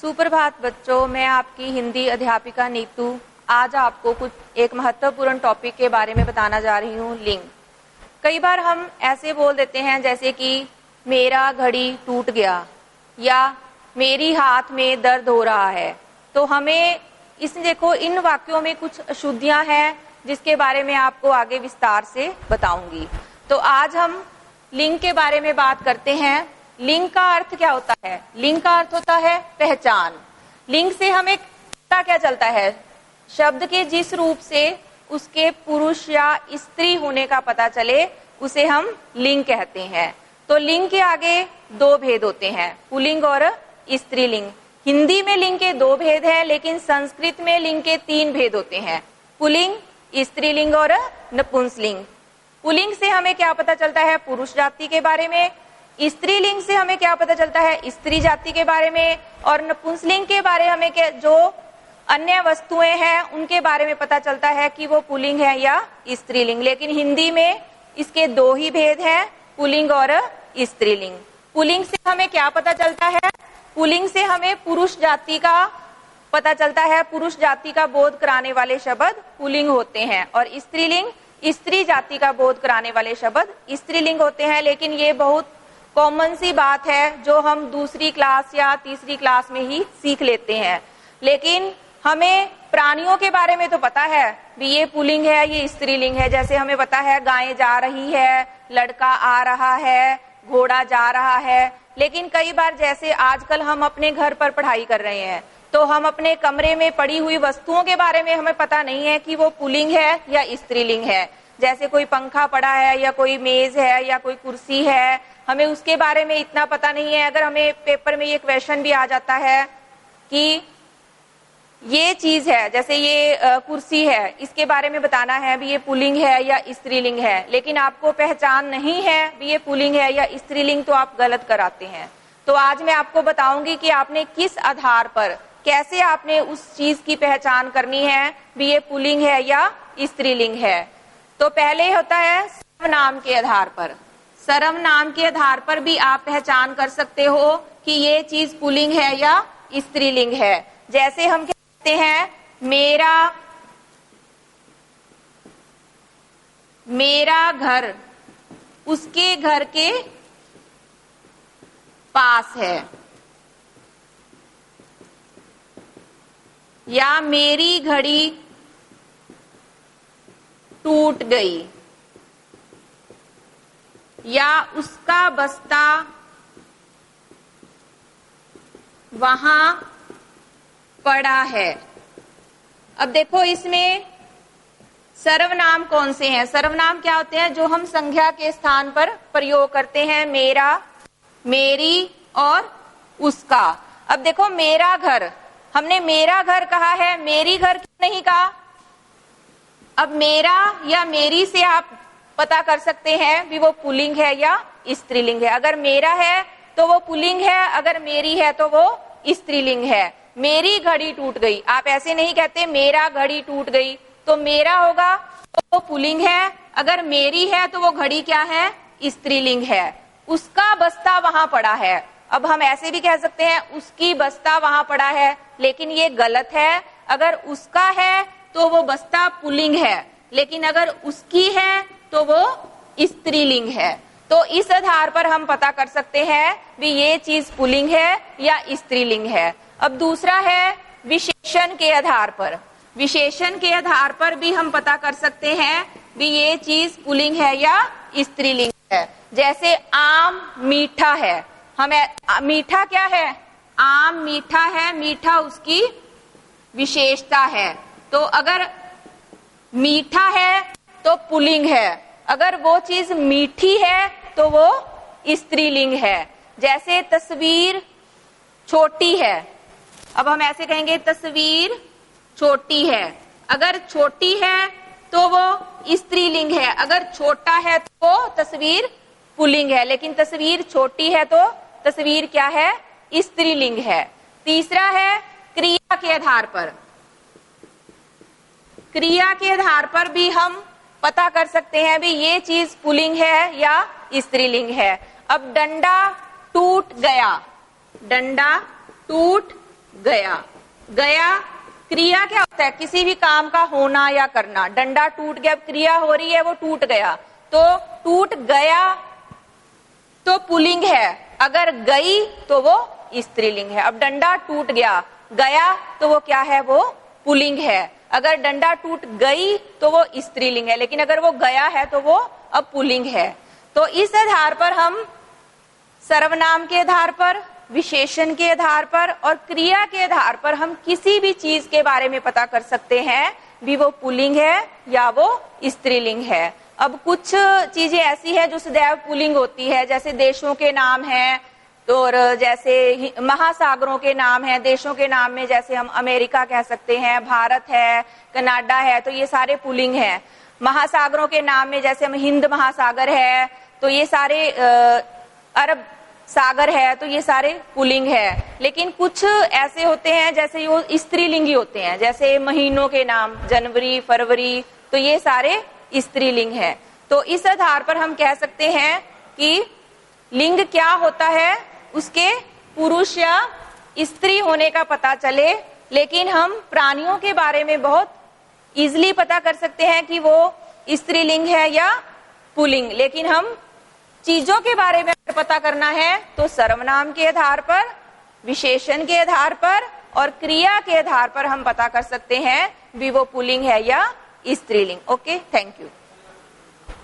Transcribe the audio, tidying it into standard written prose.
सुप्रभात बच्चों, मैं आपकी हिंदी अध्यापिका नीतू आज आपको कुछ एक महत्वपूर्ण टॉपिक के बारे में बताना जा रही हूँ, लिंग। कई बार हम ऐसे बोल देते हैं जैसे कि मेरा घड़ी टूट गया या मेरी हाथ में दर्द हो रहा है। तो हमें देखो इन वाक्यों में कुछ अशुद्धियां हैं जिसके बारे में आपको आगे विस्तार से बताऊंगी। तो आज हम लिंग के बारे में बात करते हैं। लिंग का अर्थ क्या होता है? लिंग का अर्थ होता है पहचान। लिंग से हमें पता क्या चलता है? शब्द के जिस रूप से उसके पुरुष या स्त्री होने का पता चले उसे हम लिंग कहते हैं। तो लिंग के आगे दो भेद होते हैं, पुल्लिंग और स्त्रीलिंग। हिंदी में लिंग के दो भेद हैं, लेकिन संस्कृत में लिंग के तीन भेद होते हैं, पुल्लिंग, स्त्रीलिंग और नपुंसकलिंग। पुल्लिंग से हमें क्या पता चलता है? पुरुष जाति के बारे में। स्त्रीलिंग से हमें क्या पता चलता है? स्त्री जाति के बारे में। और नपुंसकलिंग के बारे में हमें जो अन्य वस्तुएं हैं उनके बारे में पता चलता है कि वो पुल्लिंग है या स्त्रीलिंग। लेकिन हिंदी में इसके दो ही भेद हैं, पुल्लिंग और स्त्रीलिंग। पुल्लिंग से हमें क्या पता चलता है? पुल्लिंग से हमें पुरुष जाति का पता चलता है। पुरुष जाति का बोध कराने वाले शब्द पुल्लिंग होते हैं और स्त्रीलिंग, स्त्री जाति का बोध कराने वाले शब्द स्त्रीलिंग होते हैं। लेकिन ये बहुत कॉमन सी बात है जो हम दूसरी क्लास या तीसरी क्लास में ही सीख लेते हैं। लेकिन हमें प्राणियों के बारे में तो पता है भी ये पुल्लिंग है, ये स्त्रीलिंग है। जैसे हमें पता है गाय जा रही है, लड़का आ रहा है, घोड़ा जा रहा है। लेकिन कई बार जैसे आजकल हम अपने घर पर पढ़ाई कर रहे हैं तो हम अपने कमरे में पड़ी हुई वस्तुओं के बारे में हमें पता नहीं है कि वो पुल्लिंग है या स्त्रीलिंग है। जैसे कोई पंखा पड़ा है या कोई मेज है या कोई कुर्सी है, हमें उसके बारे में इतना पता नहीं है। अगर हमें पेपर में ये क्वेश्चन भी आ जाता है कि ये चीज है, जैसे ये कुर्सी है, इसके बारे में बताना है भी ये पुल्लिंग है या स्त्रीलिंग है, लेकिन आपको पहचान नहीं है भी ये पुल्लिंग है या स्त्रीलिंग, तो आप गलत कराते हैं। तो आज मैं आपको बताऊंगी कि आपने किस आधार पर, कैसे आपने उस चीज की पहचान करनी है भी ये पुल्लिंग है या स्त्रीलिंग है। तो पहले होता है सर्वनाम के आधार पर। सर्वनाम के आधार पर भी आप पहचान कर सकते हो कि ये चीज पुल्लिंग है या स्त्रीलिंग है। जैसे हम कहते हैं मेरा घर उसके घर के पास है, या मेरी घड़ी टूट गई, या उसका बस्ता वहां पड़ा है। अब देखो इसमें सर्वनाम कौन से हैं? सर्वनाम क्या होते हैं? जो हम संज्ञा के स्थान पर प्रयोग करते हैं, मेरा, मेरी और उसका। अब देखो मेरा घर, हमने मेरा घर कहा है, मेरी घर क्यों नहीं कहा? अब मेरा या मेरी से आप पता कर सकते हैं भी वो पुल्लिंग है या स्त्रीलिंग है। अगर मेरा है तो वो पुल्लिंग है, अगर मेरी है तो वो स्त्रीलिंग है। मेरी घड़ी टूट गई, आप ऐसे नहीं कहते मेरा घड़ी टूट गई, तो मेरा होगा तो वो पुल्लिंग है, अगर मेरी है तो वो घड़ी क्या है? स्त्रीलिंग है। उसका बस्ता वहां पड़ा है, अब हम ऐसे भी कह सकते हैं उसकी बस्ता वहां पड़ा है, लेकिन ये गलत है। अगर उसका है तो वो बस्ता पुल्लिंग है, लेकिन अगर उसकी है तो वो स्त्रीलिंग है। तो इस आधार पर हम पता कर सकते हैं भी ये चीज पुल्लिंग है या स्त्रीलिंग है। अब दूसरा है विशेषण के आधार पर। विशेषण के आधार पर भी हम पता कर सकते हैं भी ये चीज पुल्लिंग है या स्त्रीलिंग है। जैसे आम मीठा है, हमें मीठा क्या है? आम मीठा है, मीठा उसकी विशेषता है। तो अगर मीठा है तो पुल्लिंग है, अगर वो चीज मीठी है तो वो स्त्रीलिंग है। जैसे तस्वीर छोटी है, अब हम ऐसे कहेंगे तस्वीर छोटी है, अगर छोटी है तो वो स्त्रीलिंग है, अगर छोटा है तो वो तस्वीर पुल्लिंग है। लेकिन तस्वीर छोटी है तो तस्वीर क्या है? स्त्रीलिंग है। तीसरा है क्रिया के आधार पर। क्रिया के आधार पर भी हम पता कर सकते हैं भी ये चीज पुल्लिंग है या स्त्रीलिंग है। अब डंडा टूट गया, डंडा टूट गया। गया क्रिया क्या होता है? किसी भी काम का होना या करना। डंडा टूट गया, क्रिया हो रही है, वो टूट गया, तो टूट गया तो पुल्लिंग है। अगर गई तो वो स्त्रीलिंग है। अब डंडा टूट गया, गया तो वो क्या है? वो पुल्लिंग है। अगर डंडा टूट गई तो वो स्त्रीलिंग है, लेकिन अगर वो गया है तो वो अब पुल्लिंग है। तो इस आधार पर हम सर्वनाम के आधार पर, विशेषण के आधार पर और क्रिया के आधार पर हम किसी भी चीज के बारे में पता कर सकते हैं भी वो पुल्लिंग है या वो स्त्रीलिंग है। अब कुछ चीजें ऐसी है जो सदैव पुल्लिंग होती है, जैसे देशों के नाम हैं, और जैसे महासागरों के नाम हैं। देशों के नाम में जैसे हम अमेरिका कह सकते हैं, भारत है, कनाडा है, तो ये सारे पुल्लिंग हैं। महासागरों के नाम में जैसे हम हिंद महासागर है, तो ये सारे अरब सागर है, तो ये सारे पुल्लिंग है। लेकिन कुछ ऐसे होते हैं जैसे वो स्त्रीलिंगी होते हैं, जैसे महीनों के नाम जनवरी, फरवरी, तो ये सारे स्त्रीलिंग है। तो इस आधार पर हम कह सकते हैं कि लिंग क्या होता है, उसके पुरुष या स्त्री होने का पता चले। लेकिन हम प्राणियों के बारे में बहुत इजीली पता कर सकते हैं कि वो स्त्रीलिंग है या पुल्लिंग। लेकिन हम चीजों के बारे में पता करना है तो सर्वनाम के आधार पर, विशेषण के आधार पर और क्रिया के आधार पर हम पता कर सकते हैं भी वो पुल्लिंग है या स्त्रीलिंग। Okay, thank you.